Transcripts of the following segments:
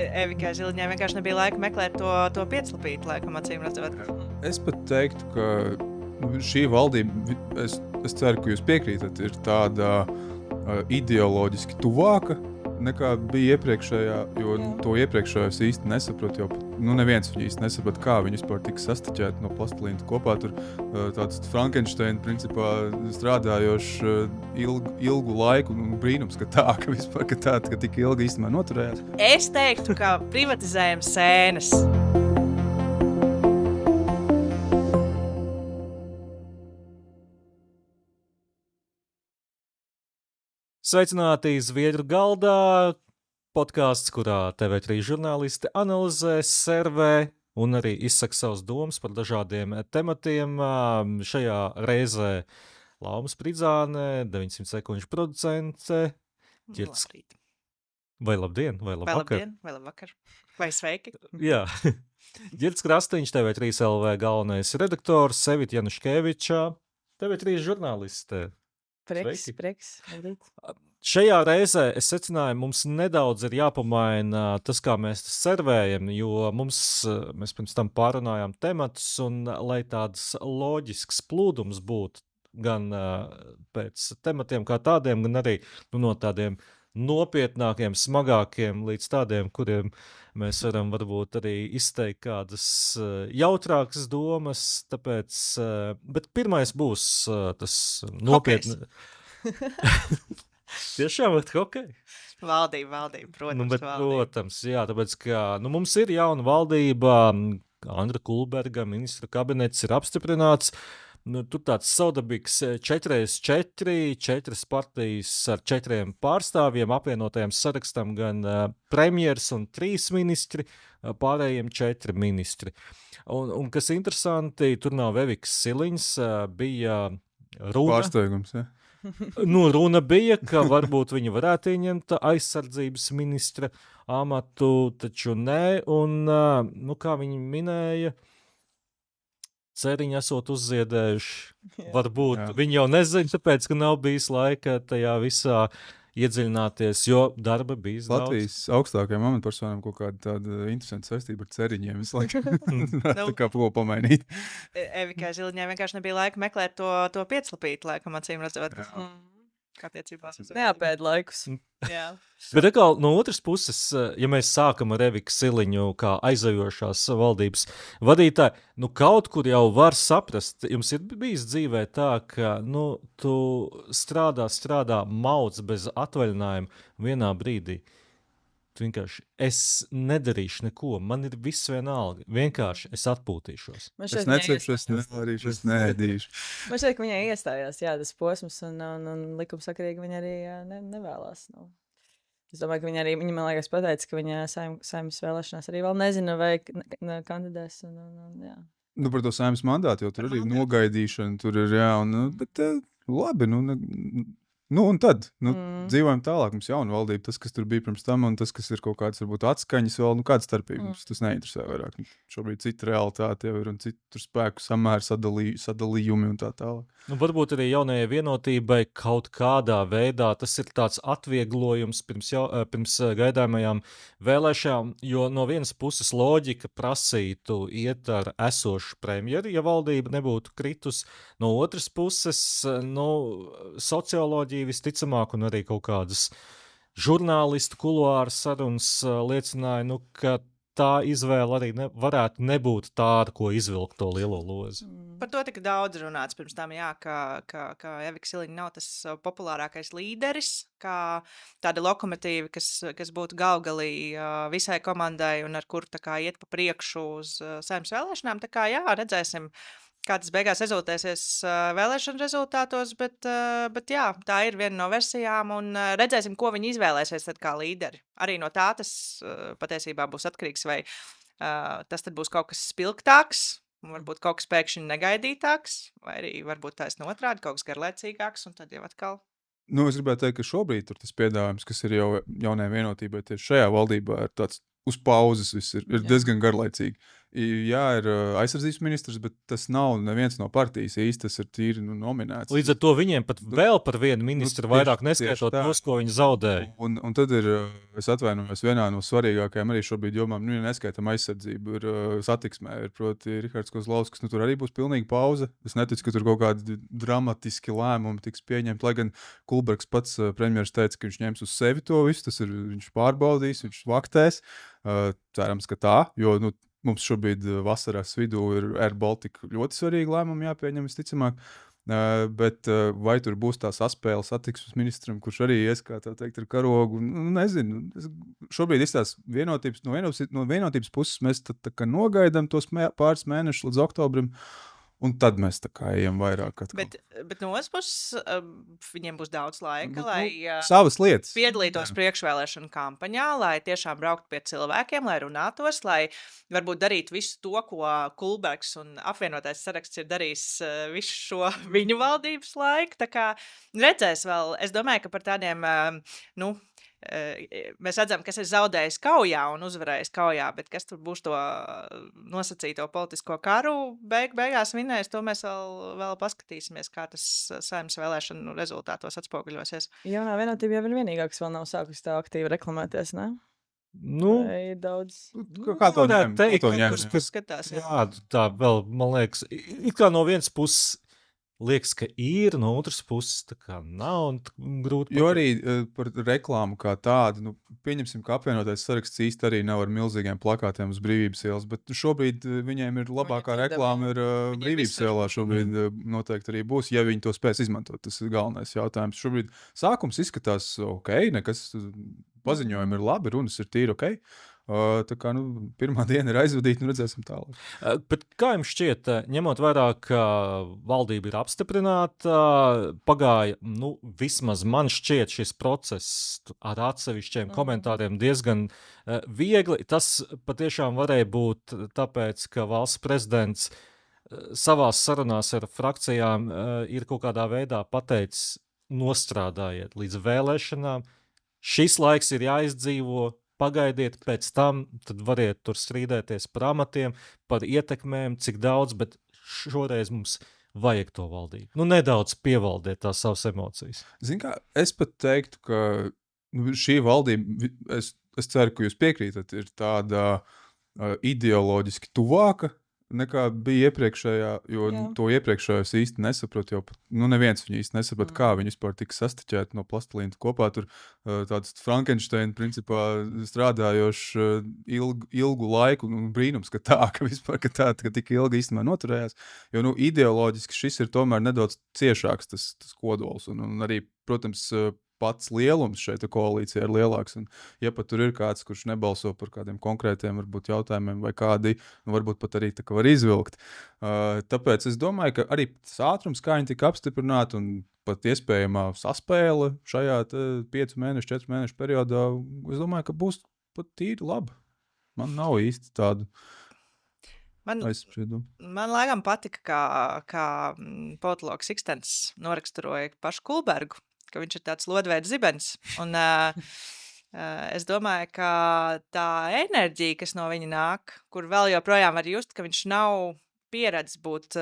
Evikai Ziliņai vienkārši nebija laika meklēt to pieclapīti, laikam, acīm redzot. Es pat teiktu, ka šī valdība, es ceru, ka jūs piekrītat, ir tāda ideoloģiski tuvāka nekā bija iepriekšējā, jo to iepriekšējā es īsti nesapratu, jo neviens viņu īsti nesaprata, kā viņi vispār tika sastaķēti no plastilīna kopā. Tur tāds Frankensteina principā strādājošs ilgu laiku, brīnums, ka tik ilgi īstenībā noturējās. Es teiktu, ka privatizējam sēnes. Sveicināti Zviedru galdā, podkāsts, kurā TV3 žurnālisti analizē, servē un arī izsaka savas domas par dažādiem tematiem. Šajā reizē Lauma Spridzāne, 900 sekundžu producente. Labrīt. Vai labdien, vai labvakar. Vai labvakar, vai sveiki. Jā. Ģirds Krastiņš, TV3 LV galvenais redaktors, Evita Januškeviča, TV3 žurnāliste. Prieks. Šajā reizē es secināju, mums nedaudz ir jāpamaina tas, kā mēs servējam, jo mēs pirms tam pārunājām tematus, un lai tāds loģisks plūdums būtu gan pēc tematiem kā tādiem, gan arī no tādiem nopietnākiem, smagākiem līdz tādiem, kuriem mēs varam varbūt arī izteikt kādas jautrākas domas, tāpēc, bet pirmais būs tas nopietni. Tiešām ir hokej? Valdība, protams, Protams, jā, tāpēc, ka mums ir jauna valdība, Andra Kulberga ministra kabinets ir apstiprināts. Tur tāds saudabīgs 4x4, 4 partijas ar 4 pārstāvjiem, apvienotajiem sarakstam gan premjers un 3 ministri, pārējiem 4 ministri. Un kas interesanti, tur nav Evikas Siliņas, bija runa. Pārsteigums, ja? Runa bija, ka varbūt viņi varētu ieņemt aizsardzības ministra amatu, taču nē, un kā viņi minēja, ceriņi esot uzziedējuši. Varbūt viņi jau nezina, tāpēc, ka nav bijis laika tajā visā iedziļināties, jo darba bija daudz. Latvijas augstākajām amatpersonām kaut kāda tāda interesanta saistība ar ceriņiem visu laiku. Tā kā ko pamainīt. Evikai Ziliņai vienkārši nebija laika meklēt to pieclapīti, laikam, acīm redzot. Neapēd laikus. Jā. Bet atkal, no otras puses, ja mēs sākam ar Eviku Siliņu kā aizejošās valdības vadītāju, kaut kur jau var saprast, jums ir bijis dzīvē tā, ka tu strādā mauc bez atvaļinājuma vienā brīdī. Vienkārši es nedarīšu neko, man ir viss vienalga. Vienkārši es atpūtīšos. Es necepšu, es nevarīšu, es neēdīšu. Man šķiet, ka viņai iestājās tas posms, un likumsakarīgi viņa arī nevēlās. Es domāju, ka viņa man liekas pateica, ka viņa saimnes vēlēšanās arī vēl nezina, vai kandidēs. Jā. Par to saimnes mandātu, jo tur arī nogaidīšana, tur ir bet labi, un tad, dzīvojam tālāk, mums jauna valdība, tas, kas tur bija pirms tam, un tas, kas ir kaut kāds, varbūt atskaņas vēl, kāda starpība, mums tas neinteresē vairāk. Šobrīd cita realitāte jau ir, un citur spēku samēru sadalījumi un tā tālāk. Varbūt arī jaunajai vienotībai kaut kādā veidā tas ir tāds atvieglojums pirms gaidāmajām vēlēšanām, jo no vienas puses loģika prasītu iet ar esošu premjeru, ja valdība nebūtu kritus, no otras puses, socioloģija visticamāk un arī kaut kādas žurnālistu kuluāru sarunas liecināja, ka tā izvēle arī varētu nebūt tā, ar ko izvilkt to lielo lozi. Par to tika daudz runāts pirms tam, ka Evika Siliņa nav tas populārākais līderis, kā tāda lokomotīva, kas būtu galgalī visai komandai un ar kuru tā kā iet pa priekšu uz saimnes vēlēšanām. Tā kā redzēsim, kā tas beigās rezultēsies vēlēšanu rezultātos, bet jā, tā ir viena no versijām, un redzēsim, ko viņi izvēlēsies tad kā līderi. Arī no tā tas patiesībā būs atkarīgs, vai tas tad būs kaut kas spilgtāks, varbūt kaut kas pēkšņi negaidītāks, vai arī varbūt taisn otrādi, kaut kas garlaicīgāks, un tad jau atkal. Es gribētu teikt, ka šobrīd tur tas piedāvājums, kas ir jau jaunajai vienotībai, tieši šajā valdībā ir tāds uz pauzes, viss ir diezgan garlaicīgi. Jā, ir aizsardzības ministrs, bet tas nav neviens no partijas īsti, tas ir tīri nominēts. Līdz ar to viņiem pat vēl par vienu ministru vairāk neskaitot tos, ko viņi zaudēja. Un tad ir, es atvainojos, vienā no svarīgākajām arī šobrīd jomām, neskaitam aizsardzību, ir satiksmē, ir proti Rihards Kozlovskis, tur arī būs pilnīga pauze. Es neticu, ka tur kaut kādi dramatiski lēmumi tiks pieņemti, lai gan Kulbergs pats premjeras teica, ka viņš ņems uz sevi to visu, tas ir, viņš pārbaudīs, viņš vaktēs. Cerams, ka tā, jo, mums šobrīd vasaras vidū ir Air Baltica ļoti svarīgi lēmumi jāpieņem visticamāk, bet vai tur būs tā saspēle satiksmes ministram, kurš arī ies, kā tā teikt, ar karogu, nezinu. Šobrīd izstās vienotības, no vienotības puses mēs tā kā nogaidām tos pāris mēnešus līdz oktobrim, un tad mēs tā kā ejam vairāk atkal. Bet no otras puses, viņiem būs daudz laika, lai savas lietas piedalītos priekšvēlēšanu kampaņā, lai tiešām brauktu pie cilvēkiem, lai runātos, lai varbūt darītu visu to, ko Kulbergs un apvienotais saraksts ir darījis visu šo viņu valdības laiku. Tā kā redzēs vēl, es domāju, ka par tādiem, mēs redzam, kas ir zaudējis kaujā un uzvarējis kaujā, bet kas tur būs to nosacīto politisko karu beigās vinnējis, to mēs vēl paskatīsimies, kā tas Saeimas vēlēšanu rezultātos atspoguļosies. Jaunā vienotība jau ir vienīgā, kas vēl nav sākusi tā aktīvi reklamēties, ne? Ir daudz. Kā to ņem? Kurš skatās? Jā, tā vēl, man liekas, it kā no vienas puses liekas, ka ir, no otras puses tā kā nav grūti. Jo arī par reklāmu kā tādu, pieņemsim, ka apvienotais saraksts īsti arī nav ar milzīgiem plakātiem uz Brīvības ielas, bet šobrīd viņiem ir labākā reklāma ir Brīvības ielā šobrīd noteikti arī būs, ja viņi to spēs izmantot. Tas ir galvenais jautājums. Šobrīd sākums izskatās ok, nekas paziņojumi ir labi, runas ir tīri ok. Tā kā pirmā diena ir aizvadīta, redzēsim tālāk. Bet kā jums šķiet, ņemot vērā, ka valdība ir apstiprināta, pagāja, vismaz man šķiet šis process ar atsevišķiem komentāriem diezgan viegli. Tas patiešām varēja būt tāpēc, ka valsts prezidents savās sarunās ar frakcijām ir kaut kādā veidā pateicis, nostrādājiet līdz vēlēšanām. Šis laiks ir jāizdzīvo, pagaidiet, pēc tam tad variet tur strīdēties par amatiem, par ietekmēm, cik daudz, bet šoreiz mums vajag to valdību. Nedaudz pievaldiet tās savas emocijas. Zin kā, es pat teiktu, ka šī valdība, es ceru, ka jūs piekrītat, ir tāda ideoloģiski tuvāka nekā bija iepriekšējā, jo to iepriekšējos īsti nesaprot, jo neviens viņu īsti nesaprot, kā viņi vispār tika sastiķēti no plastilīna kopā. Tur tāds Frankensteina principā strādājoši ilgu laiku, brīnums, ka tik ilgi īstenībā noturējās, jo ideoloģiski šis ir tomēr nedaudz ciešāks tas kodols, un arī, protams, pats lielums šeit koalīcijā ir lielāks, un ja pat tur ir kāds, kurš nebalso par kādiem konkrētiem varbūt jautājumiem vai kādi, varbūt pat arī tā kā var izvilkt. Tāpēc es domāju, ka arī tas ātrums, kā viņi tika apstiprināti, un pat iespējamā saspēle šajā 5 mēnešu, 4 mēnešu periodā, es domāju, ka būs pat tīri labi. Man nav īsti tādu aizspriedumu. Man laikam patika, kā politologs Ikstens noraksturoja pašu Kulbergu, ka viņš ir tāds lodveida zibens. Un es domāju, ka tā enerģija, kas no viņa nāk, kur vēl joprojām var just, ka viņš nav pieredzis būt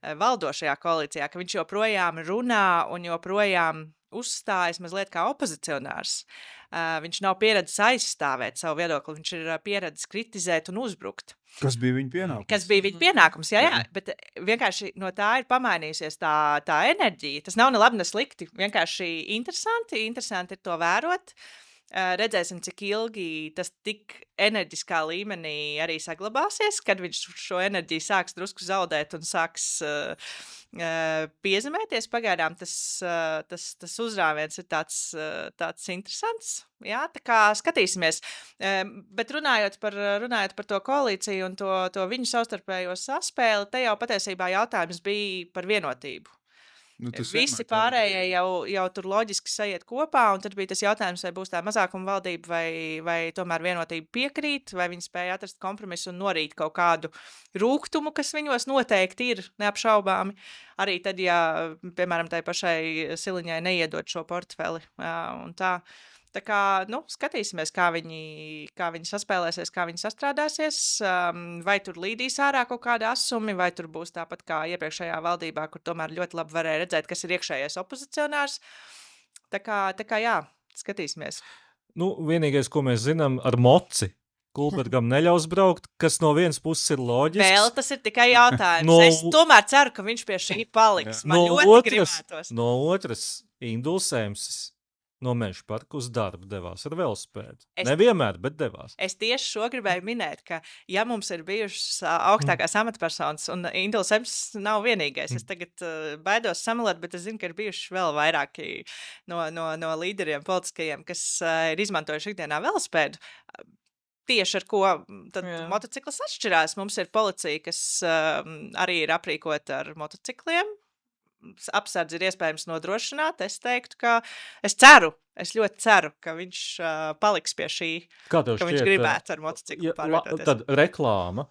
valdošajā koalīcijā, ka viņš joprojām runā un joprojām uzstājas mazliet kā opozicionārs. Viņš nav pieredzis aizstāvēt savu viedokli, viņš ir pieredzis kritizēt un uzbrukt. Kas bija viņa pienākums? Kas bija viņa pienākums, jā, bet vienkārši no tā ir pamainījusies tā enerģija. Tas nav ne labi, ne slikti, vienkārši interesanti ir to vērot. Redzēsim, cik ilgi tas tik enerģiskā līmenī arī saglabāsies, kad viņš šo enerģiju sāks drusku zaudēt un sāks piezemēties. Pagaidām tas uzrāviens ir tāds interesants. Jā, tā kā skatīsimies. Bet runājot par to koalīciju un to viņu savstarpējo saspēli, te jau patiesībā jautājums bija par vienotību. Visi pārējie jau tur loģiski sajiet kopā, un tad bija tas jautājums, vai būs tā mazākuma valdība, vai tomēr vienotība piekrīt, vai viņi spēja atrast kompromisu un norīt kaut kādu rūgtumu, kas viņos noteikti ir neapšaubāmi. Arī tad, ja, piemēram, tai pašai Siliņai neiedot šo portfeli un tā. Tā kā, skatīsimies, kā viņi saspēlēsies, kā viņi sastrādāsies, vai tur līdīs ārā kaut kādi asumi, vai tur būs tāpat kā iepriekšējā valdībā, kur tomēr ļoti labi varēja redzēt, kas ir iekšējais opozicionārs. Tā kā jā, skatīsimies. Vienīgais, ko mēs zinām ar moci, Kulbergam neļaus braukt, kas no vienas puses ir loģisks. Vēl tas ir tikai jautājums. Es tomēr ceru, ka viņš pie šī paliks. Man ļoti gribētos. No otras, Induls Emsis no Meža parka uz darbu devās ar velosipēdu. Nevienmēr, bet devās. Es tieši šo gribēju minēt, ka ja mums ir bijušas augstākās amatpersonas, un Induls Emsis nav vienīgais, es tagad baidos samalēt, bet es zinu, ka ir bijuši vēl vairāki no līderiem politiskajiem, kas ir izmantojuši ikdienā velosipēdu. Tieši ar ko tad motociklis atšķirās. Mums ir policija, kas arī ir aprīkota ar motocikliem. Apsardzi ir iespējams nodrošināt. Es teiktu, ka es ļoti ceru, ka viņš paliks pie šī, ka viņš gribētu ar motociklu pārvietoties. Tad reklāma.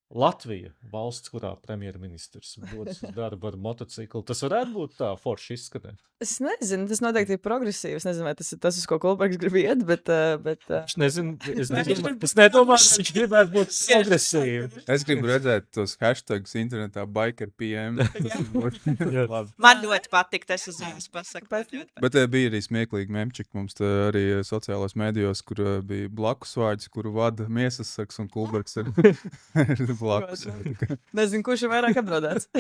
Latvija, valsts, kurā premjerministrs dodas uz darbu ar motociklu, tas varētu būt tā forši izskatīt. Es nezinu, tas noteikti ir progresīvi. Es nezinu, vai tas ir tas, uz ko Kulbergs grib iet, bet... Es nedomāju, ka viņš gribētu būt progresīvi. Es gribu redzēt tos hashtags internetā bikerpm. Man ļoti patīk, tas uzreiz pasaku. Bet bija arī smieklīgi memčiki mums arī sociālās mēdījos, kur bija blakus vārds, kuru vada miesasargs un Kulbergs ir blakus. Nezinu, kurš ir vairāk apdraudēts.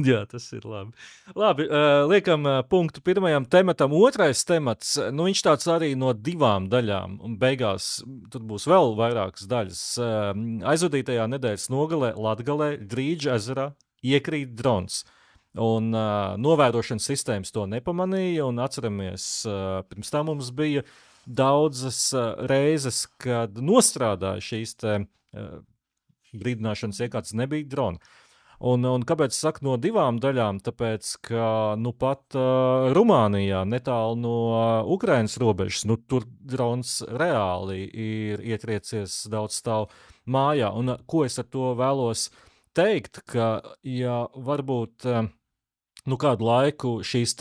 Jā, tas ir labi. Labi, liekam punktu pirmajam tematam. Otrais temats, viņš tāds arī no 2 daļām, un beigās tur būs vēl vairākas daļas. Aizvadītajā nedēļas nogalē Latgalē Drīģa ezerā iekrīt drons. Un novērošanas sistēmas to nepamanīja, un atceramies, pirms tam mums bija daudzas reizes, kad nostrādāja šīs brīdināšanas iekārtas, nebija drona. Un kāpēc es saku no 2 daļām? Tāpēc, ka pat Rumānijā, netālu no Ukrainas robežas, tur drons reāli ir ietriecies daudz stāvu mājā. Un ko es ar to vēlos teikt, ka ja varbūt kādu laiku šīs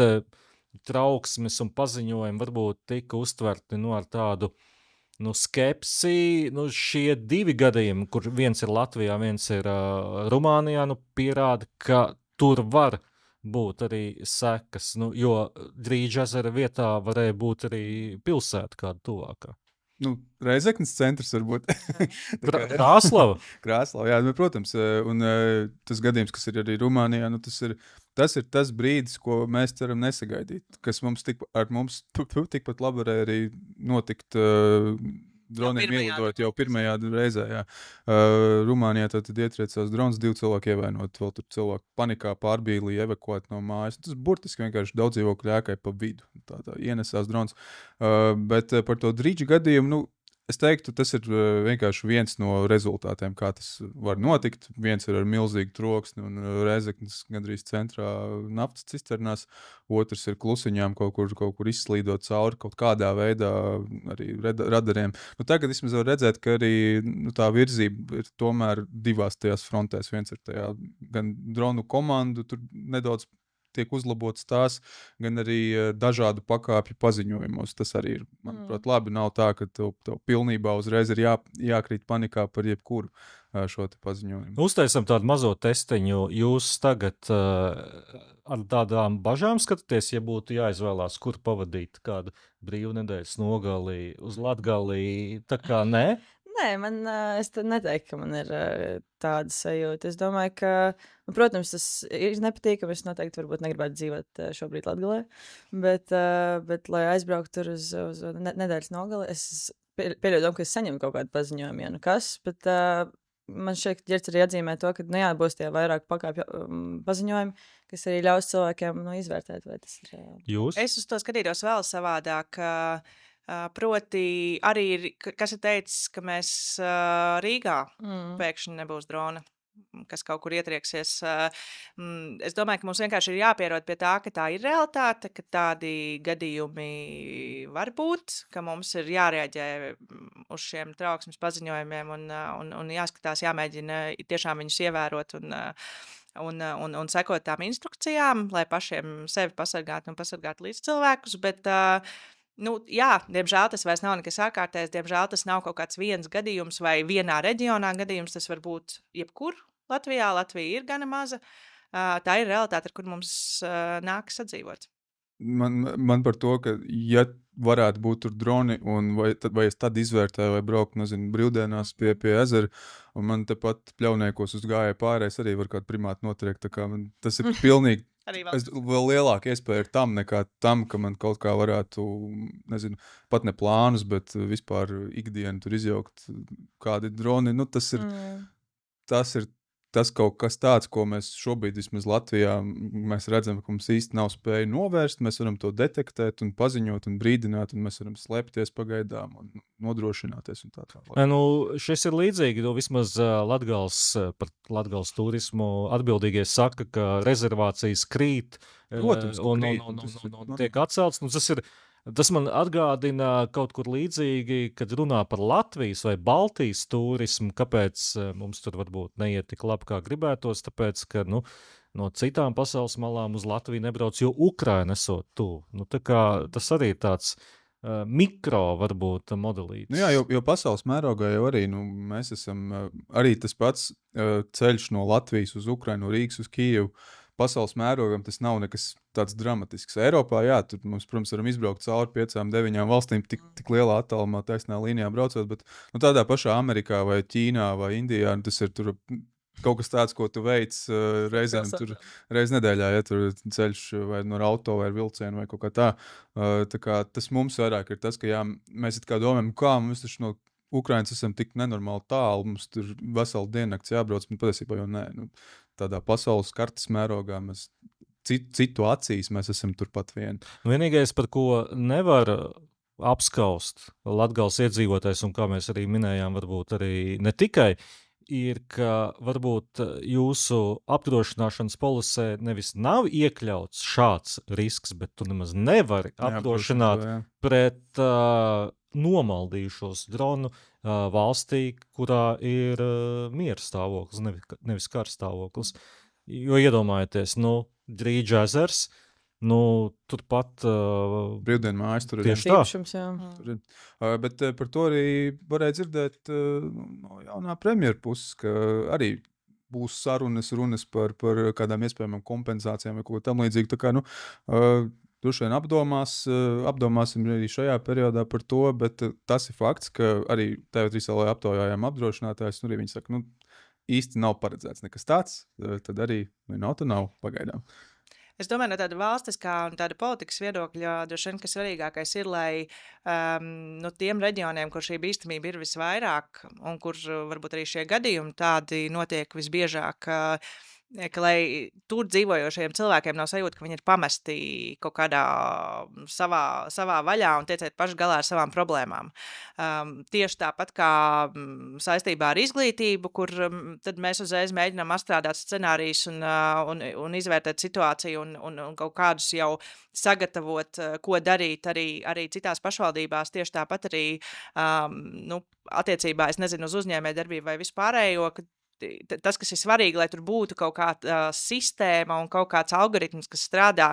trauksmes un paziņojumi varbūt tika uztverti ar tādu skepsi, šie 2 gadījumi, kur viens ir Latvijā, viens ir Rumānijā, pierāda, ka tur var būt arī sekas, jo Drīģa ezera vietā varēja būt arī pilsēta kāda tuvākā. Reizeknas centrs varbūt. Krāslava. Krāslava, jā, protams. Un tas gadījums, kas ir arī Rumānijā, tas ir tas brīdis, ko mēs ceram nesagaidīt. Kas mums tikpat labi varēja arī notikt droniem ielidot jau pirmajā reizē. Jā. Rumānijā tad ietriecās drons, 2 cilvēki ievainot, vēl tur cilvēki panikā pārbīlīja, evakuēt no mājas. Tas burtiski vienkārši daudz dzīvokļu ēkai pa vidu. Tā ienesās drons. Bet par to Drīģa gadījumu, es teiktu, tas ir vienkārši viens no rezultātiem, kā tas var notikt. Viens ir ar milzīgu troksni un Reizeknas gandrīz centrā naftas cisternās, otrs ir klusiņām kaut kur izslīdot cauri kaut kādā veidā arī radariem. Tagad vismaz var redzēt, ka arī tā virzība ir tomēr 2 tajās frontēs. Viens ir tajā gan dronu komandu, tur nedaudz tiek uzlabotas tās, gan arī dažādu pakāpju paziņojumos. Tas arī ir, manuprāt, labi. Nav tā, ka tev pilnībā uzreiz ir jākrīt panikā par jebkuru šo te paziņojumu. Uztaisam tādu mazo testiņu. Jūs tagad ar tādām bažām skatāties, ja būtu jāizvēlās, kur pavadīt kādu brīvnedēļas nogali uz Latgali, tā kā nē? Nē, es neteiktu, ka man ir tāda sajūta. Es domāju, ka, protams, tas ir nepatīkami. Es noteikti varbūt negribētu dzīvot šobrīd Latgalē, bet lai aizbrauktu tur uz nedēļas nogali, es pieļauju, ka es saņemu kaut kādu paziņojumu, ja kas, bet man šeit Ģerts arī atzīmē to, ka būs tie vairāk pakāpju paziņojumi, kas arī ļaus cilvēkiem izvērtēt, vai tas ir. Jūs? Es uz to skatītos vēl savādāk. Proti arī ir, kas ir teicis, ka mēs Rīgā pēkšņi nebūs drona, kas kaut kur ietrieksies. Es domāju, ka mums vienkārši ir jāpierod pie tā, ka tā ir realitāte, ka tādi gadījumi var būt, ka mums ir jārēģē uz šiem trauksmes paziņojumiem un jāskatās, jāmēģina tiešām viņus ievērot un sekot tām instrukcijām, lai pašiem sevi pasargātu un pasargātu līdz cilvēkus, bet jā, diemžēl tas vairs nav nekas ārkārtējs, diemžēl tas nav kaut kāds viens gadījums vai vienā reģionā gadījums, tas var būt jebkur Latvijā. Latvija ir gana maza. Tā ir realitāte, ar kur mums nākas sadzīvot. Man par to, ka ja varētu būt tur droni, vai es tad izvērtēju, vai braukt, nezinu, brīvdienās pie ezera, un man tepat pļauniekos uz gāja pārējais arī var kādu primātu notriekt, tā kā tas ir pilnīgi, vēl lielāka iespēja ir tam, nekā tam, ka man kaut kā varētu, nezinu, pat ne plānus, bet vispār ikdienu tur izjaukt kādi droni, tas ir tas kaut kas tāds, ko mēs šobrīd vismaz Latvijā mēs redzam, ka mums īsti nav spēja novērst. Mēs varam to detektēt un paziņot un brīdināt, un mēs varam slēpties pagaidām un nodrošināties un tā tālāk. Šis ir līdzīgi, vismaz par Latgales turismu atbildīgie saka, ka rezervācijas krīt. Protams, un tiek atcelts. Tas man atgādina kaut kur līdzīgi, kad runā par Latvijas vai Baltijas turismu, kāpēc mums tur varbūt neiet tik labi, kā gribētos, tāpēc, ka no citām pasaules malām uz Latviju nebrauc, jo Ukraina esot tuvu. Tā kā tas arī tāds mikro varbūt modelīts. Jā, jo pasaules mērogā jau arī mēs esam arī tas pats ceļš no Latvijas uz Ukrainu, no Rīgas uz Kijevu. Pasaules mērogam tas nav nekas tāds dramatisks. Eiropā, jā, tur mums, protams, varam izbraukt cauri 5-9 valstīm tik lielā attālumā taisnā līnijā braucot, bet tādā pašā Amerikā vai Ķīnā vai Indijā, tas ir tur kaut kas tāds, ko tu veic reizēm tur reiz nedēļā, ja tur ceļš vai no auto vai vilcienu vai kaut kā tā. Tā kā tas mums vairāk ir tas, ka jā, mēs it kā domājam, kā mums taču no Ukrainas esam tik nenormāli tālu, mums tur veselu diennakts jābrauc, bet patiesībā jau nē. Tādā pasaules kartes mērogā mēs citu acīs mēs esam turpat vien. Vienīgais, par ko nevar apskaust Latgales iedzīvotājs, un kā mēs arī minējām, varbūt arī ne tikai, ir, ka varbūt jūsu apdrošināšanas polisē nevis nav iekļauts šāds risks, bet tu nemaz nevari apdrošināt pret nomaldījušos dronu valstī, kurā ir miera stāvoklis, nevis kara stāvoklis. Jo iedomājieties, Drīģa ezers, turpat brīvdienu mājas tur ir. Tieši tā. Jā. Bet par to arī varēja dzirdēt no jaunā premjera puses, ka arī būs runas par kādām iespējamām kompensācijām vai kaut ko tam līdzīgi. Tā kā, droši vien apdomāsim arī šajā periodā par to, bet tas ir fakts, ka arī TV3 aptaujājām apdrošinātājs, arī viņi saka, īsti nav paredzēts nekas tāds, tad arī nav pagaidām. Es domāju, no tāda valstiskā un tāda politikas viedokļa, droši vien, ka svarīgākais ir, lai tiem reģioniem, kur šī bīstamība ir visvairāk un kur varbūt arī šie gadījumi tādi notiek visbiežāk, ka lai tur dzīvojošajiem cilvēkiem nav sajūta, ka viņi ir pamesti kaut kādā savā vaļā un tiek paši galā ar savām problēmām. Tieši tāpat kā saistībā ar izglītību, kur tad mēs uzreiz mēģinām atstrādāt scenārijus un izvērtēt situāciju un kaut kādus jau sagatavot, ko darīt arī citās pašvaldībās. Tieši tāpat arī attiecībā, es nezinu, uz uzņēmējdarbību vai vispārējo, tas, kas ir svarīgi, lai tur būtu kaut kāda sistēma un kaut kāds algoritms, kas strādā,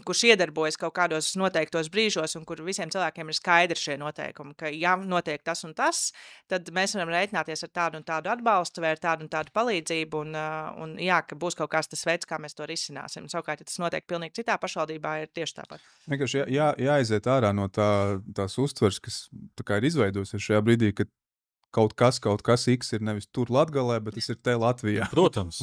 kurš iedarbojas kaut kādos noteiktos brīžos un kur visiem cilvēkiem ir skaidri šie noteikumi, ka ja notiek tas un tas, tad mēs varam rēķināties ar tādu un tādu atbalstu vai ar tādu un tādu palīdzību un jā, ka būs kaut kāds tas veids, kā mēs to risināsim. Savukārt, ja tas notiek pilnīgi citā pašvaldībā, ir tieši tāpat. Vienkārši jāaiziet ārā no tās uztvers, kas tā kā ir izveidojusies šajā brīdī, ka kaut kas X ir nevis tur Latgalē, bet tas ir te Latvijā. Protams.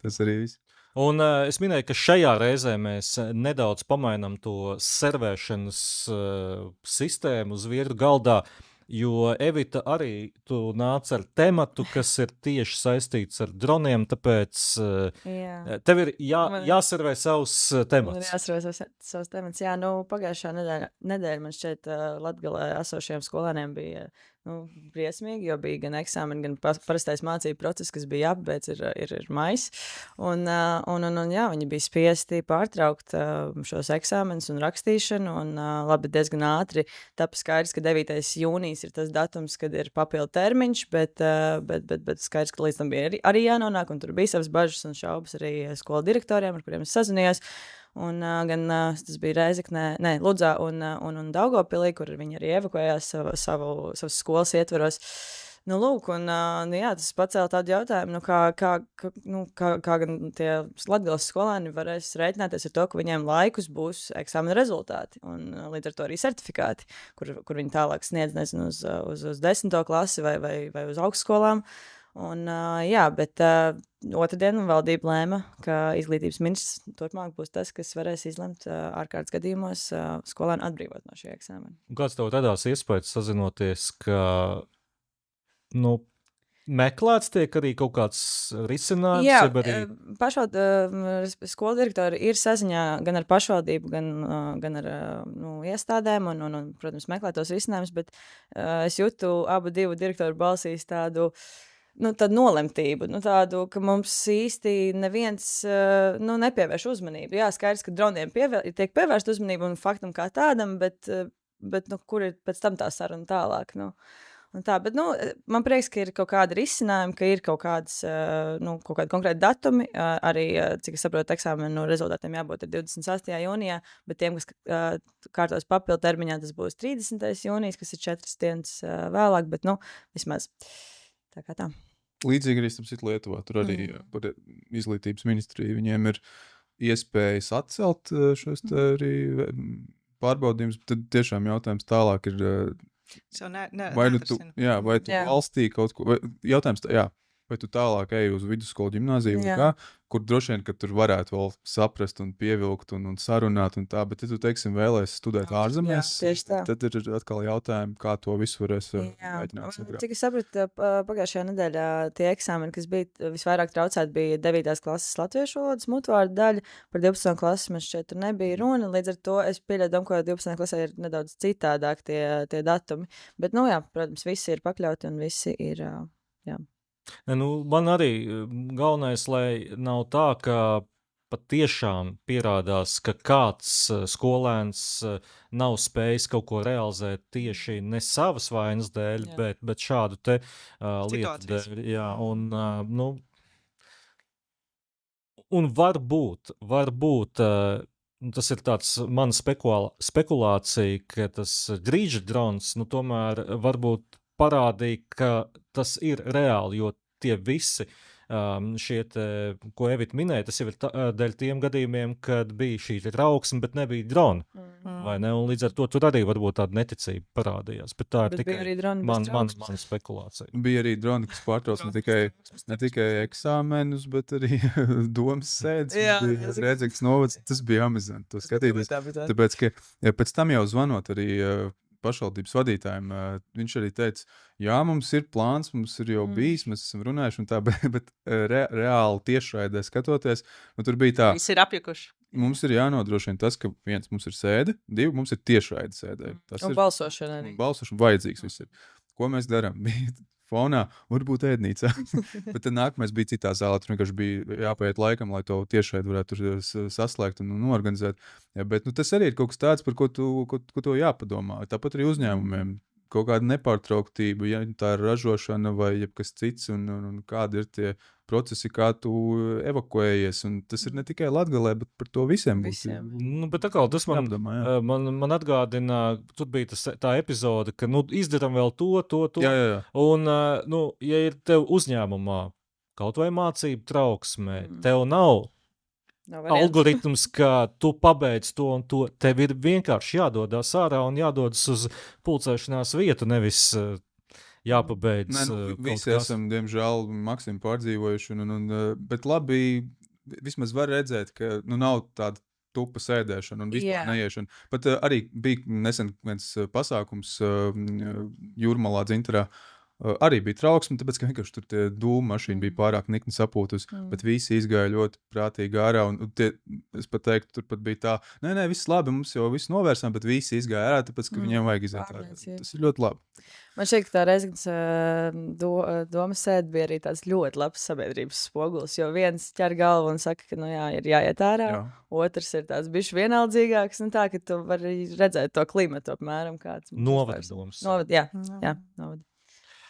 Tas arī viss. Un es minēju, ka šajā reizē mēs nedaudz pamainām to servēšanas sistēmu uz vietu galdā, jo Evita arī tu nāc ar tematu, kas ir tieši saistīts ar droniem, tāpēc tev ir jāservē savus temats. Man ir jāservē savus temats. Jā, pagājušā nedēļa man šķiet Latgalē esošajiem skolēniem bija briesmīgi, jo bija gan eksāmeni, gan parastais mācību process, kas bija jāpabeidz, ir mais. Un jā, viņi bija spiesti pārtraukt šos eksāmenus un rakstīšanu, un labi, diezgan ātri tapa skaidrs, ka 9. jūnijas jūnijas ir tas datums, kad ir papildu termiņš, bet skaidrs, ka līdz tam bija arī jānonāk, un tur bija savas bažas un šaubas arī skolu direktoriem, ar kuriem es sazinījos. Un tas bija Rēzeknē, Ludzā un Daugavpilī, kur viņi arī evakuējās savas skolas ietveros. Nu, lūk, un jā, tas pacēla tādu jautājumu, kā gan tie Latgales skolēni varēs rēķināties ar to, ka viņiem laikus būs eksāmena rezultāti, un līdz ar to arī certifikāti, kur viņi tālāk sniedz, nezinu, uz 10. klasi vai uz augstskolām. Un, jā, bet otrdien valdība lēma, ka izglītības ministrs turpmāk būs tas, kas varēs izlemt ārkārtas gadījumos skolēnu atbrīvot no šī eksāmena. Kāds tev radās iespējas sazinoties, ka meklēts tiek arī kaut kāds risinājums? Jā, arī... skolu direktori ir saziņā gan ar pašvaldību, gan ar iestādēm un, protams, meklēt tos risinājumus, bet es jūtu abu divu direktoru balsīs tādu nolemtību, tādu, ka mums īsti neviens nepievērš uzmanību. Jā, skaidrs, ka droniem tiek pievērst uzmanību un faktam kā tādam, bet kur ir pēc tam tā saruna tālāk? Bet, man prieks, ka ir kaut kāda risinājuma, ka ir kaut kādi konkrēti datumi. Arī, cik es saprotu, eksāmenu rezultātiem jābūt 28. jūnijā, bet tiem, kas kārtos papildu termiņā, tas būs 30. jūnijas, kas ir 4 dienas vēlāk, bet, vismaz tā kā tā. Līdzīgi arī Lietuvā. Tur arī par izglītības ministriju viņiem ir iespējas atcelt šos arī pārbaudījumus. Tad tiešām jautājums tālāk ir, vai tu valstī kaut ko, jautājums, vai tu tālāk ej uz vidusskolu ģimnāziju, kur droši vien, ka tur varētu vēl saprast un pievilkt un sarunāt un tā, bet ja tu, teiksim, vēlēsi studēt ārzemēs, tad ir atkal jautājumi, kā to visu varēs mēģināt sagrāt. Cik es sapratu, pagājušajā nedēļā tie eksāmeni, kas bija visvairāk traucēti, bija 9. klases latviešu valodas mutvārdu daļa, par 12. klases man šķiet tur nebija runa, līdz ar to es pieļauju, ka 12. klasē ir nedaudz citādāk tie datumi, bet, protams, visi ir pakļauti un visi ir, Man arī galvenais, lai nav tā, ka patiešām pierādās, ka kāds skolēns nav spējis kaut ko realizēt tieši ne savas vainas dēļ, bet šādu te lietu dēļ. Jā, un varbūt tas ir tāds mana spekulācija, ka tas grīža drons, tomēr varbūt parādīja, ka tas ir reāli, jo tie visi šie, ko Evita minēja, tas jau ir dēļ tiem gadījumiem, kad bija šī trauksme, bet nebija drona. Vai ne? Un līdz ar to tur arī varbūt tāda neticība parādījās. Bet tā ir tikai mana spekulācija. Bija arī droni, kas pārtrauc ne tikai eksāmenus, bet arī domas sēdes. Bija Rēzeknes novads, tas bija amizanti to skatīties. Tāpēc, ka pēc tam jau zvanot arī pašvaldības vadītājiem, viņš arī teica, jā, mums ir plāns, mums ir jau bijis, mēs esam runājuši un tā, bet reāli tiešraidē skatoties, tur bija tā. Visi ir apjukuši. Mums ir jānodrošina tas, ka 1, mums ir sēde, 2, mums ir tiešraide sēdē. Un balsošana arī. Balsošana vajadzīgs viss ir. Ko mēs darām? Fonā, varbūt ēdnīcā. Bet tad nākamais bija citā zālē, tur vienkārši bija jāpaiet laikam, lai to tiešraidi varētu tur saslēgt un organizēt. Bet tas arī ir kaut kas tāds, par ko to jāpadomā. Tāpat arī uzņēmumiem. Kaut kāda nepārtrauktība, ja tā ir ražošana vai jebkas cits, un kādi ir tie procesi, kā tu evakuējies. Un tas ir ne tikai Latgalē, bet par to visiem. Bet atkal, tas man atgādina, tur bija tā epizode, ka izdaram vēl to. Jā. Un, ja ir tev uzņēmumā kaut vai mācību trauksmē, tev nav algoritms, ka tu pabeidz to un to, tev ir vienkārši jādodas ārā un jādodas uz pulcēšanās vietu, nevis jāpabeidz. Visi esam, diemžēl, maksimum pārdzīvojuši, bet labi, vismaz var redzēt, ka nav tāda tupa sēdēšana un vispār neiešana. Pat arī bija nesen viens pasākums Jūrmalā Dzintarā, Arī bija trauksme, tāpēc, ka vienkārši tur tie dūmu mašīna bija pārāk nikni sapūtus, bet visi izgāja ļoti prātīgi ārā. Es pat teiktu, tur pat bija tā, nē, viss labi, mums jau viss novērsām, bet visi izgāja ārā, tāpēc, ka viņiem vajag iziet ārā. Tas ir ļoti labi. Man šķiet, ka tā reizes domas sēde bija arī tāds ļoti labs sabiedrības spogulis, jo viens ķer galvu un saka, ka, ir jāiet ārā, otrs ir tāds bišķi vienaldzīgāks, tā, ka tu vari redzēt to klimatu apmēram kāds. Novaddoms. Jā, novad.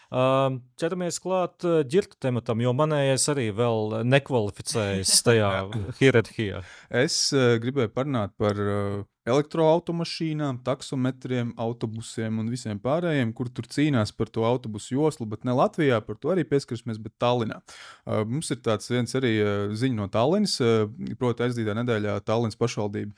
Ķeramies klāt ģirta tematam, jo manējais arī vēl nekvalificējas tajā hierarhijā. Es gribēju parunāt par elektroautomašīnām, taksometriem, autobusiem un visiem pārējiem, kur tur cīnās par to autobusu joslu, bet ne Latvijā, par to arī pieskarsimies, bet Tallinā. Mums ir tāds viens arī ziņa no Tallinas, proti aizdītā nedēļā Tallinas pašvaldība.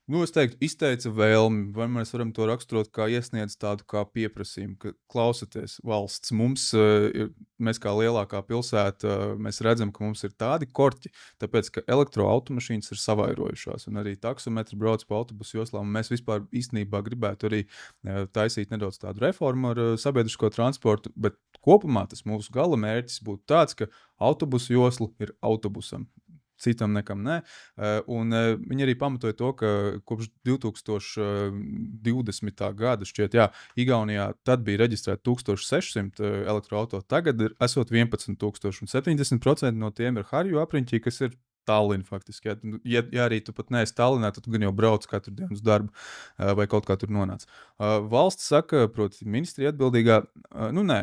Es teiktu, izteica vēlmi, vai mēs varam to raksturot kā iesniedz tādu kā pieprasījumu, ka klausieties valsts, mēs kā lielākā pilsēta, mēs redzam, ka mums ir tādi korķi, tāpēc, ka elektroautomašīnas ir savairojušās, un arī taksometri brauc pa autobusu joslām, un mēs vispār īstenībā gribētu arī taisīt nedaudz tādu reformu ar sabiedrisko transportu, bet kopumā tas mūsu gala mērķis būtu tāds, ka autobusu josla ir autobusam. Citam nekam ne. Un viņi arī pamatoja to, ka kopš 2020. gada šķiet, Igaunijā tad bija reģistrēti 1600 elektroauto, tagad esot 11,000, un 70% no tiem ir Harju apriņķī, kas ir Tallina faktiski. Ja arī tu pat neesi Tallinā, tad tu gan jau brauc katru dienu uz darbu vai kaut kā tur nonāc. Valsts saka, proti ministrija atbildīgā,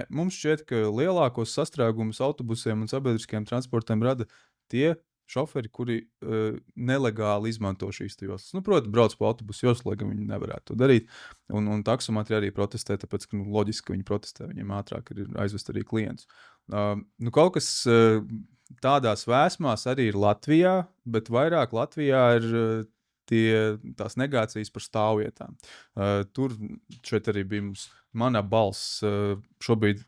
mums šķiet, ka lielākos sastrēgumus autobusiem un sabiedriskajiem transportiem rada tie šoferi, kuri nelegāli izmanto šīs joslas. Proti, brauc pa autobusu joslu, lai gan viņi nevarētu to darīt. Un taksometri arī protestē, tāpēc, ka loģiski, ka viņi protestē, viņiem ātrāk ir aizvest arī klientus. Kaut kas tādās vēsmās arī ir Latvijā, bet vairāk Latvijā ir tās negācijas par stāvvietām. Tur šeit arī bija mana balss šobrīd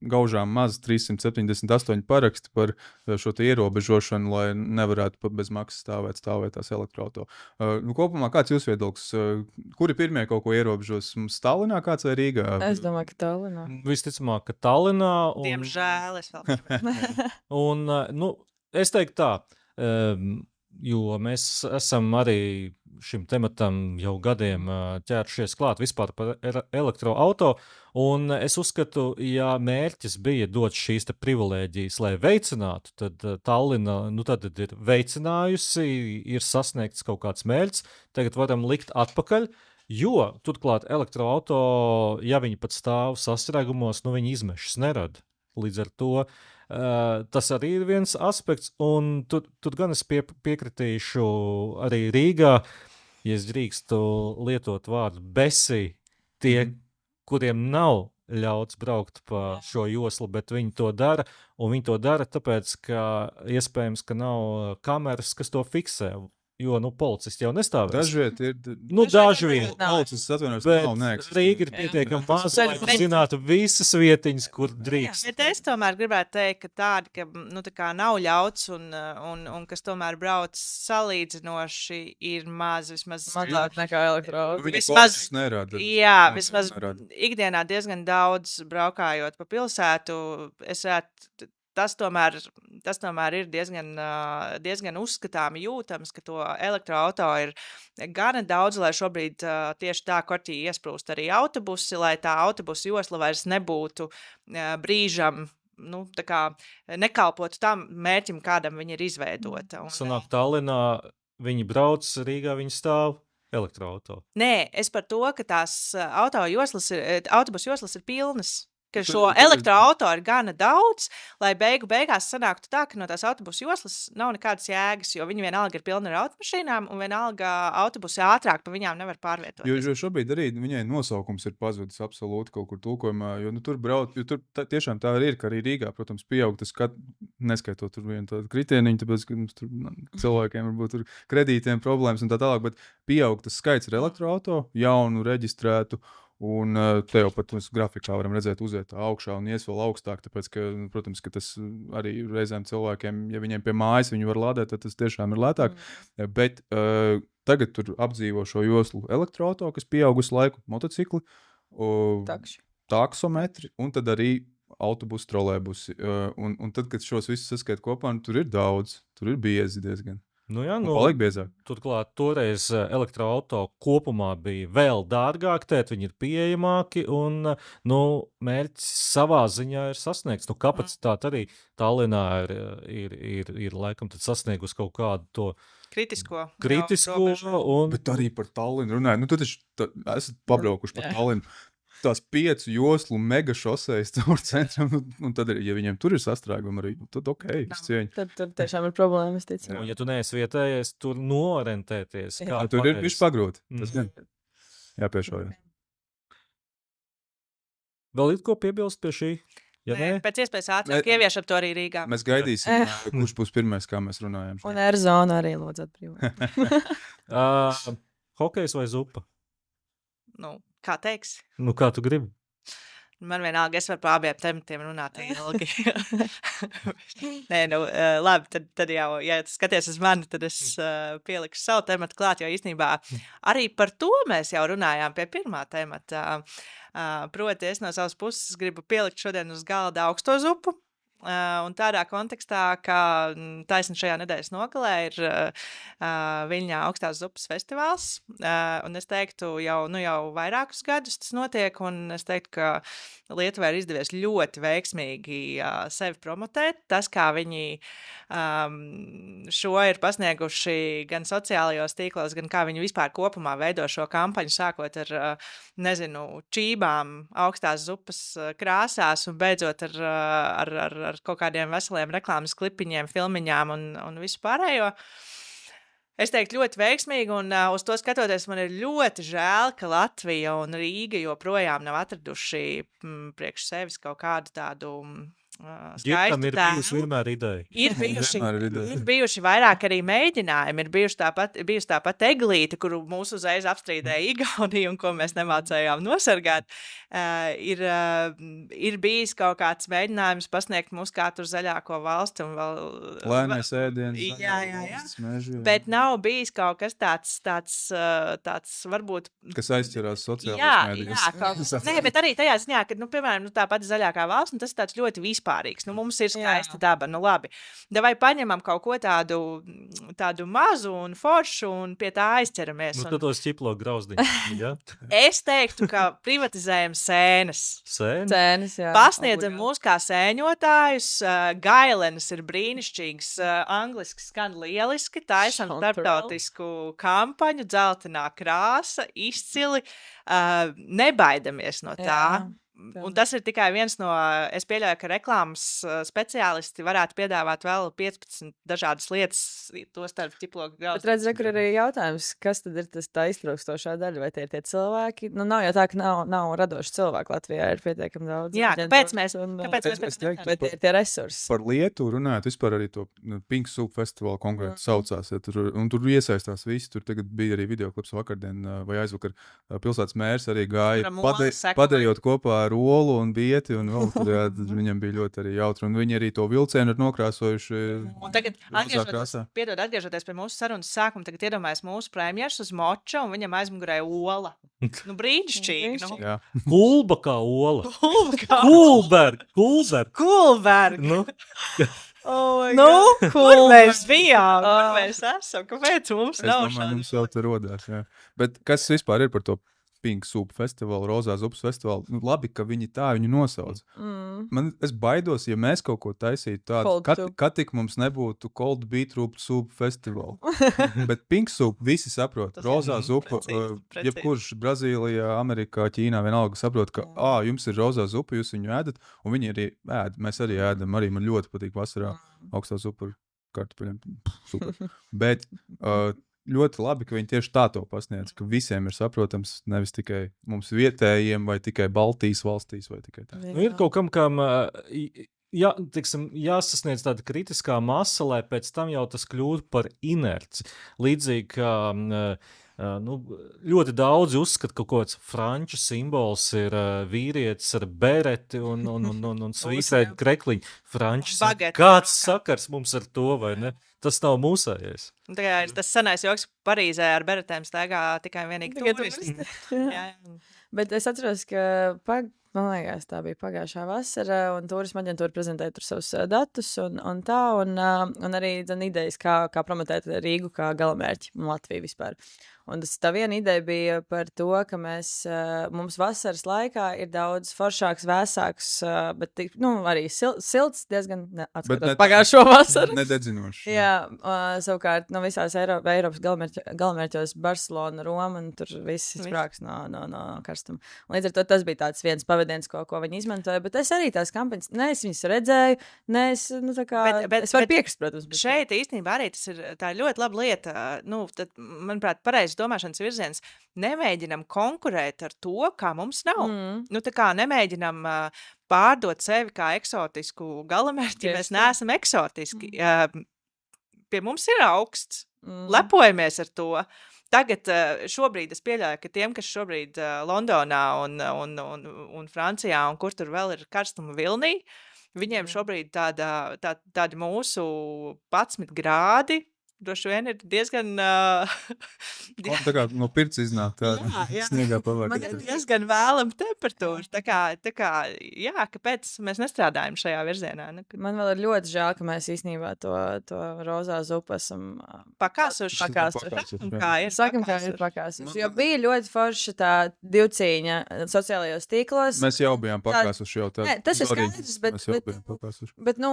gaužām maz 378 paraksti par šo ierobežošanu, lai nevarētu pat bez maksas stāvētās elektroauto. Kopumā kāds jūs viedoklis? Kuri pirmie kaut ko ierobežos? Mums Tallinā kāds vai Rīgā? Es domāju, ka Tallinā. Visticamāk, ka Tallinā. Diemžēl es vēl. Un, es teiktu tā, jo mēs esam arī šim tematam jau gadiem ķēršies klāt vispār par elektroauto, un es uzskatu, ja mērķis bija dot šīs te privilēģijas, lai veicinātu, tad Tallina, tad ir veicinājusi, ir sasniegts kaut kāds mērķis, tagad varam likt atpakaļ, jo turklāt elektroauto, ja viņi pat stāv sastrēgumos, viņi izmešas nerada. Līdz ar to tas arī ir viens aspekts, un tur gan es piekritīšu arī Rīgā, ja es drīkstu lietot vārdu besi, tie, kuriem nav ļauts braukt pa šo joslu, bet viņi to dara, un viņi to dara tāpēc, ka iespējams, ka nav kameras, kas to fiksē. Jo, policisti jau nestāvēs. Dažviet ir... daži vien. Policists atvainojas, bet nav neeksistē. Rīga ir pietiekami maz, lai zinātu visas vietiņas, kur drīkst. Bet es tomēr gribētu teikt, ka tādi, ka, tā kā nav ļauts un kas tomēr brauc salīdzinoši ir vismaz... Mazāk nekā elektroauto. Vismaz nerada. Jā, vismaz ikdienā diezgan daudz braukājot pa pilsētu, Tas tomēr ir diezgan uzskatāmi jūtams, ka to elektroauto ir gana daudz, lai šobrīd tieši tā korķī iesprūst arī autobusi, lai tā autobusu josla vairs nebūtu brīžam, tā kā nekalpotu tam mērķim, kādam viņa ir izveidota. Sanāk Tallinā viņi brauc, Rīgā viņi stāv elektroauto. Nē, es par to, ka tās autobusu joslas ir pilnas. Ka šo elektroauto ir gana daudz, lai beigās sanāktu tā, ka no tās autobusu joslas nav nekādas jēgas, jo viņi vienalga ir pilni ar automašīnām un vienalga autobusi ātrāk pa viņām nevar pārvietoties. Jo šobrīd arī viņai nosaukums ir pazudis absolūti kaut kur tulkojumā, jo tur brauc, jo tur tiešām tā arī ir, ka arī Rīgā, protams, pieaug tas, neskaitot tur vienu tādu kritieniņu, tāpēc, ka mums tur cilvēkiem varbūt tur kredītiem problēmas un tā tālāk, bet pieaug tas skaits ar elektroauto, jaunu, reģistrētu. Un te jau pat mēs grafikā varam redzēt uziet augšā un ies vēl augstāk, tāpēc, ka, protams, ka tas arī reizēm cilvēkiem, ja viņiem pie mājas viņi var lādēt, tad tas tiešām ir lētāk. Bet tagad tur apdzīvo šo joslu elektroauto, kas pieaugusi laiku, motocikli, taksometri, un tad arī autobusi, trolēbusi. Un tad, kad šos visus saskait kopā, tur ir daudz, tur ir biezi diezgan. Nu, jā, Un paliek biezāk. Turklāt toreiz elektroauto kopumā bija vēl dārgāk, viņi ir pieejamāki un mērķis savā ziņā ir sasniegts. Kapacitāte arī Tallinā ir laikam sasniegusi kaut kādu to kritisko Bet arī par Tallinu runāju. Tu taču esat pabraukuši par Tallinu. Tās 5 joslu mega šosejas caur centram, un tad, ja viņiem tur ir sastrēgumi arī, tad ok, es cieņu. Tad tiešām ir problēmas, ticam. Un, ja tu neesi vietējais, tur noorientēties. Tur ir viss pagrūti. Tas gan jāpiešaujas. Vēl ir ko piebilst pie šī? Ja nē? Pēc iespējas ātrāk ieviešam to arī Rīgā. Mēs gaidīsim, kurš būs pirmais, kā mēs runājam. Un Erzona arī lūdzu atbrīvot. Hokejs vai zupa? Kā teiksi? Kā tu gribi? Man vienalga, es varu par abiem tematiem runāt ilgi. Nē, labi, tad jau, ja skaties uz mani, tad es pieliku savu tematu klāt, jo īstenībā arī par to mēs jau runājām pie pirmā temata. Proti, es no savas puses gribu pielikt šodien uz galda augsto zupu. Un tādā kontekstā, ka taisni šajā nedēļas nogalē ir Viļņā augstās zupas festivāls, un es teiktu, jau vairākus gadus tas notiek, un es teiktu, ka Lietuvai ir izdevies ļoti veiksmīgi sevi promotēt. Tas, kā viņi šo ir pasnieguši gan sociālajos tīklos, gan kā viņi vispār kopumā veido šo kampaņu, sākot ar, čībām augstās zupas krāsās un beidzot ar kaut kādiem veseliem reklāmas klipiņiem, filmiņām un visu pārējo. Es teiktu ļoti veiksmīgi, un uz to skatoties man ir ļoti žēl, ka Latvija un Rīga joprojām nav atraduši priekš sevis kaut kādu tādu skaistu tēmu. Ir bijusi vienmēr ideja. Ir bijuši vairāk arī mēģinājumi, ir bijusi tāpat eglīte, kuru mūs uzreiz apstrīdēja Igaunija un ko mēs nemācējām nosargāt. Ir bijis kaut kāds mēģinājums pasniegt mūs kā tur zaļāko valsti un vēl... Lēnais ēdiens. Jā. Bet nav bijis kaut kas tāds varbūt... Kas aizķerās sociālās mēdījos. Nē, bet arī tajā ziņā, ka, piemēram, tā pati zaļākā valsts, un tas tāds ļoti vispārīgs. Mums ir skaista daba, labi. Vai paņemam kaut ko tādu mazu un foršu un pie tā aizķeramies. Tad tos ķiplo grauzdiņu, ja? Es teiktu, ka privatizējam sēnes. Sēnes, jā. Pasniedzam mūs kā sēņotājus. Gailenes ir brīnišķīgs, angliski skan lieliski, taisam starptautisku kampaņu, dzeltenā krāsa, izcili, nebaidamies no tā. Jā. Un tas ir tikai viens no, es pieļauju, ka reklāmas speciālisti varētu piedāvāt vēl 15 dažādas lietas, to starp ķiploku graudus. Bet redz, kur arī jautājums, kas tad ir tas tā iztrūkstošā daļa, vai tie ir tie cilvēki? Nav jau tā, ka nav radoši cilvēki Latvijā, ir pietiekami daudz. Jā, kāpēc mēs bet tie resursi? Par Lietuvu runājot, vispār arī to Pink Soup festivālu konkrēti saucās, un tur iesaistās visi, tur tagad bija arī videoklips vakardien vai aizvakar, pilsētas mērs arī gāja, padarījot kopā ar olu un bieti, un vēl tur, viņam bija ļoti arī jautri, un viņi arī to vilcienu ir nokrāsojuši. Un tagad, atgriežoties pie mūsu sarunas sākuma, tagad iedomājas mūsu premjers uz moča, un viņam aizmugurē ola. Brīnišķīgi. Kulba kā ola. Kulberg. Kur mēs bijām? Kur mēs esam? Kāpēc mums nav šādi? Es domāju, mums jau te rodās, jā. Bet kas vispār ir par to Pink Soup festivālu, Rozā zupas festivālu? Labi, ka viņi tā viņu nosauc. Es baidos, ja mēs kaut ko taisītu tādu, kad tik mums nebūtu Cold Beetroot Soup festivālu. Bet Pink Soup visi saprot. Rozā zupa, jebkurš Brazīlijā, Amerikā, Ķīnā vienalga saprot, ka jums ir rozā zupa, jūs viņu ēdat, un viņi arī ēd. Mēs arī ēdam, arī man ļoti patīk vasarā augstā zupa ar kartupeļiem. Super. Bet ļoti labi, ka viņi tieši tā to pasniedz, ka visiem ir saprotams, nevis tikai mums vietējiem vai tikai Baltijas valstīs vai tikai tā. Ir kaut kam jāsasniedz tāda kritiskā masa, lai pēc tam jau tas kļūtu par inerci. Līdzīgi, kā ļoti daudzi uzskata, ka kaut kāds franču simbols ir vīrietis ar bereti un svītrēt krekliņu. Franču kāds sakars mums ar to, vai ne? Tas nav mūsējais. Ir tas senais joks, Parīzē ar beretēm staigā tikai vienīgi turisti. Bet es atceros, ka Man liekas, tā bija pagājušā vasara, un turisma aģentūra prezentēja tur savus datus un tā, un arī idejas, kā promotēt Rīgu kā galamērķi un Latviju vispār. Un tā viena ideja bija par to, ka mums vasaras laikā ir daudz foršāks, vēsāks, bet arī silts diezgan atskatot pagājušo vasaru. Nededzinoši. Jā, savukārt no visās Eiropas galamērķos Barcelona, Roma, un tur viss sprāks no karstuma. Un līdz ar to tas bija tāds viens pavadiens, ko viņi izmantoja, bet es arī tās kampaņas, es viņas redzēju, es varu piekrist, protams. Šeit īstenībā arī tas ir tā ļoti laba lieta, tad, manuprāt, pareizi domāšanas virziens, nemēģinam konkurēt ar to, kā mums nav. Tā kā nemēģinam pārdot sevi kā eksotisku galamērķi, mēs neesam eksotiski. Pie mums ir augsts, lepojamies ar to. Tagad šobrīd es pieļauju, ka tiem, kas šobrīd Londonā un Francijā un kur tur vēl ir karstuma vilnī, viņiem šobrīd tādi mūsu 11 grādi, droši vien ir diezgan... Tā kā no pirts iznāk tāda sniegā pavārka. Man ir diezgan vēlama temperatūra. Tā kā, kāpēc mēs nestrādājam šajā virzienā? Man vēl ir ļoti žēl, ka mēs īstenībā to rozā zupu esam pakāsuši. Kā ir pakāsuši. Jo bija ļoti forša tā divcīņa sociālajos tīklos. Mēs jau bijām pakāsuši jau tā. Tas ir skaidrs, bet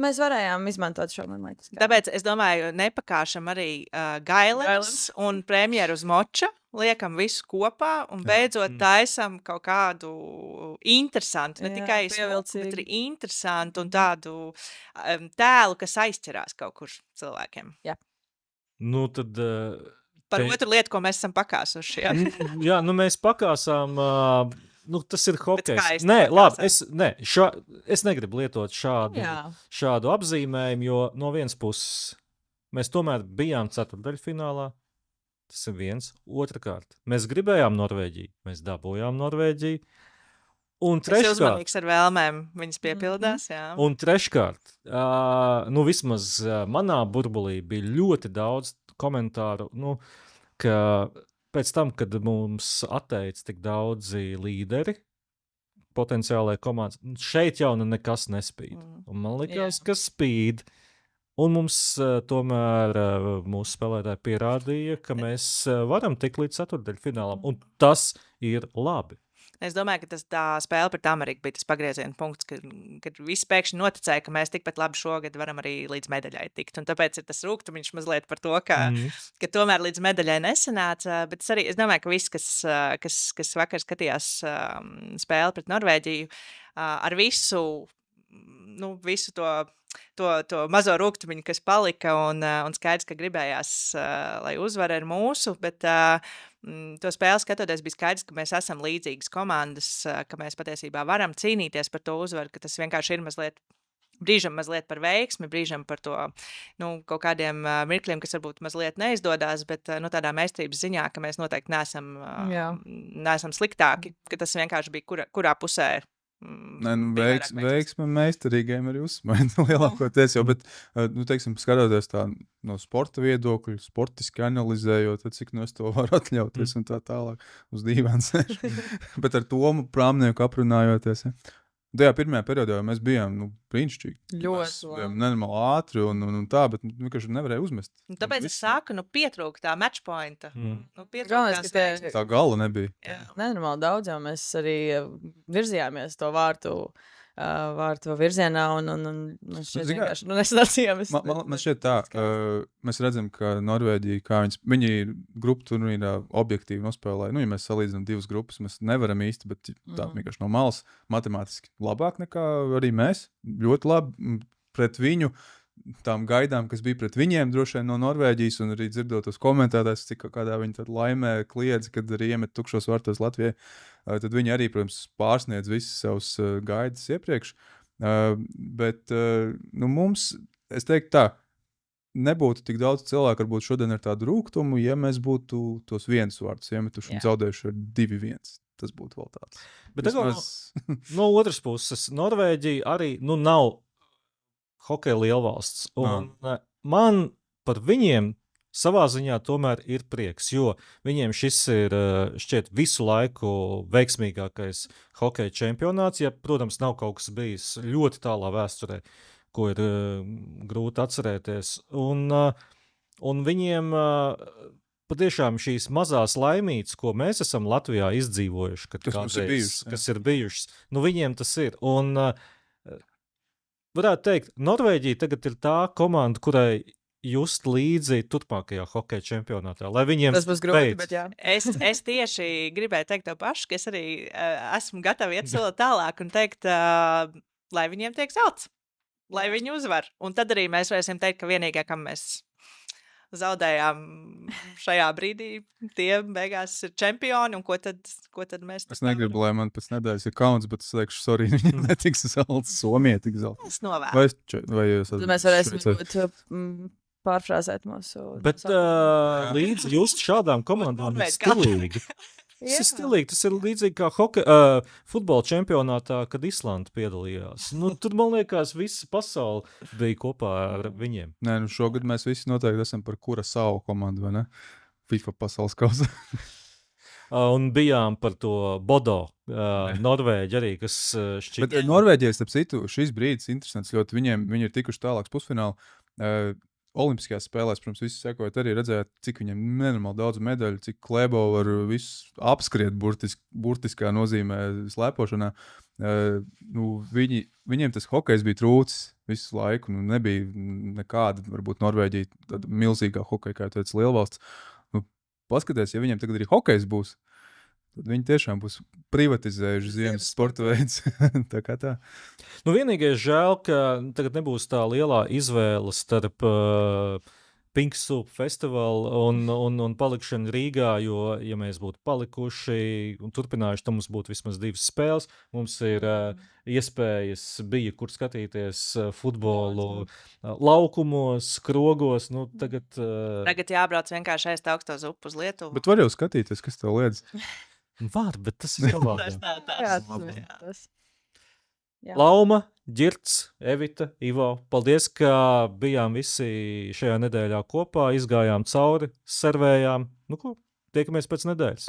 mēs varējām izmantot šo, man liekas. Tāpēc es domāju, nepakāšam arī gailens un premjeru uz moča, liekam visu kopā un beidzot taisam kaut kādu interesantu, ne tikai smuku, bet arī interesantu un tādu tēlu, kas aizķerās kaut kur cilvēkiem. Jā. Tad... Par otru lietu, ko mēs esam pakāsuši. Jā, mēs pakāsām... tas ir hokejs. Nē, labi, es negribu lietot šādu apzīmējumu, jo no vienas puses mēs tomēr bijām ceturtdaļfinālā. Tas ir viens. Otrakārt, mēs gribējām Norvēģiju. Mēs dabūjām Norvēģiju. Un treškārt... Es uzmanīgs ar vēlmēm. Viņas piepildās, jā. Un treškārt, vismaz manā burbulī bija ļoti daudz komentāru, ka pēc tam, kad mums atteica tik daudzi līderi, potenciālai komandas, šeit jau nekas nespīd. Un man likās, ka spīd. Un mums tomēr mūsu spēlētāji pierādīja, ka mēs varam tikt līdz ceturtdaļfinālam. Un tas ir labi. Es domāju, ka tā spēle pret Ameriku bija tas pagrieziena punkts, kad visi pēkšņi noticēja, ka mēs tikpat labi šogad varam arī līdz medaļai tikt. Un tāpēc ir tas rūgtumiņš mazliet par to, ka tomēr līdz medaļai nesanāca. Bet es domāju, ka viss, kas vakar skatījās spēli pret Norvēģiju, ar visu to mazo rūgtumiņu, kas palika, un skaidrs, ka gribējās, lai uzvara ir mūsu, bet to spēli skatoties bija skaidrs, ka mēs esam līdzīgas komandas, ka mēs patiesībā varam cīnīties par to uzvaru, ka tas vienkārši ir brīžam mazliet par veiksmi, brīžam par to, kaut kādiem mirkļiem, kas varbūt mazliet neizdodas, bet tādā meistarības ziņā, ka mēs noteikti neesam sliktāki, ka tas vienkārši bija kurā pusē. Veiksme meistarīgajiem arī uzsmaina lielākoties jau, bet, teiksim, skatoties tā no sporta viedokļa, sportiski analizējot, tad cik es to varu atļauties un tā tālāk uz dīvāns. Bet ar Tomu Prāmnieku aprunājoties, tajā pirmajā periodā mēs bijām brīnišķīgi. Ļoti labi. Nenormāli ātri un tā, bet vienkārši nevarēja uzmest. Tāpēc es saku, pietrūk tā match pointa. Tā gala nebija. Nenormāli daudz, jau mēs arī virzījāmies to vārtu virzienā un mēs šeit vienkārši nesanācījām. Man šķiet tā, mēs redzam, ka Norvēģija, kā viņi grupu turnīrā objektīvi nospēlēja. Ja mēs salīdzinām divas grupas, mēs nevaram īsti, bet tā vienkārši no malas matemātiski labāk nekā arī mēs. Ļoti labi pret viņu tām gaidām, kas bija pret viņiem droši vien no Norvēģijas, un arī dzirdot tos komentētājus, cik kādā viņi tad laimē kliedz, kad arī iemet tukšos vārtos Latvijai, tad viņi arī, protams, pārsniedz visas savus gaidas iepriekš. Bet mums, es teiktu tā, nebūtu tik daudz cilvēku, varbūt šodien ar tādu rūgtumu, ja mēs būtu tos vienus vārdus iemetuši un zaudējuši ar 2-1. Tas būtu vēl tāds. Bet no otras puses, Norvēģija arī nav hokeja lielvalsts. Un man par viņiem savā ziņā tomēr ir prieks, jo viņiem šis ir šķiet visu laiku veiksmīgākais hokeja čempionāts. Ja, protams, nav kaut kas bijis ļoti tālā vēsturē, ko ir grūti atcerēties. Un viņiem patiešām šīs mazās laimītes, ko mēs esam Latvijā izdzīvojuši, kas ir bijušas, nu viņiem tas ir. Un varētu teikt, Norvēģija tagad ir tā komanda, kurai just līdzi turpmākajā hokeja čempionātā, lai viņiem tas būs grūti, bet jā. Es tieši gribēju teikt to pašu, ka es arī esmu gatava iet soli tālāk un teikt, lai viņiem tiek zelts, lai viņi uzvar. Un tad arī mēs varēsim teikt, ka vienīgā, kam mēs zaudējām šajā brīdī, tie beigās ir čempioni, un ko tad mēs... Es negribu, lai man pēc nedēļas ir kauns, bet es teikšu, sorry, viņiem netiks zelts, Somija tik zelts. Es novēlu. Tad mēs varēsim pārfrāzēt mūsu... Bet līdz just šādām komandām ir stilīgi. Tas ir stilīgi, tas ir līdzīgi kā futbola čempionātā, kad Islanda piedalījās. Nu, tur, man liekas, visa pasaule bija kopā ar viņiem. Nē, nu šogad mēs visi noteikti esam par Kurasau komandu, vai ne? FIFA pasaules kausa. Un bijām par to Bodo, Norvēģi arī, kas šķiet... Bet Norvēģijas, starp citu, šis brīdis interesants ļoti. Viņi ir tikuši tālāks pusfinālu. Olimpiskajās spēlēs, protams, visi sekojot, arī redzējāt, cik viņiem nenormāli daudz medaļu, cik Klebo var visu apskriet burtiskā nozīmē slēpošanā. Viņiem tas hokejs bija trūcis visu laiku. Nebija nekāda, varbūt Norvēģija, tāda milzīgā hokeja, kā tāds lielvalsts. Paskaties, ja viņiem tagad arī hokejs būs, tad viņi tiešām būs privatizējuši ziemas sporta veids. Tā kā tā. Nu, vienīgais žēl, ka tagad nebūs tā lielā izvēle starp Pink Soup festivālu un palikšanu Rīgā, jo, ja mēs būtu palikuši un turpinājuši, tad mums būtu vismaz 2 spēles. Mums ir iespējas bija, kur skatīties futbolu laukumos, krogos. Nu, Tagad jābrauc vienkārši aizt augsto zupu uz Lietuvu. Bet var jau skatīties, kas tev liedz. Var, bet tas ir labāk. Tas. Jā. Lauma, Ģirts, Evita, Ivo, paldies, ka bijām visi šajā nedēļā kopā, izgājām cauri, servējām. Nu ko, tiekamies pēc nedēļas.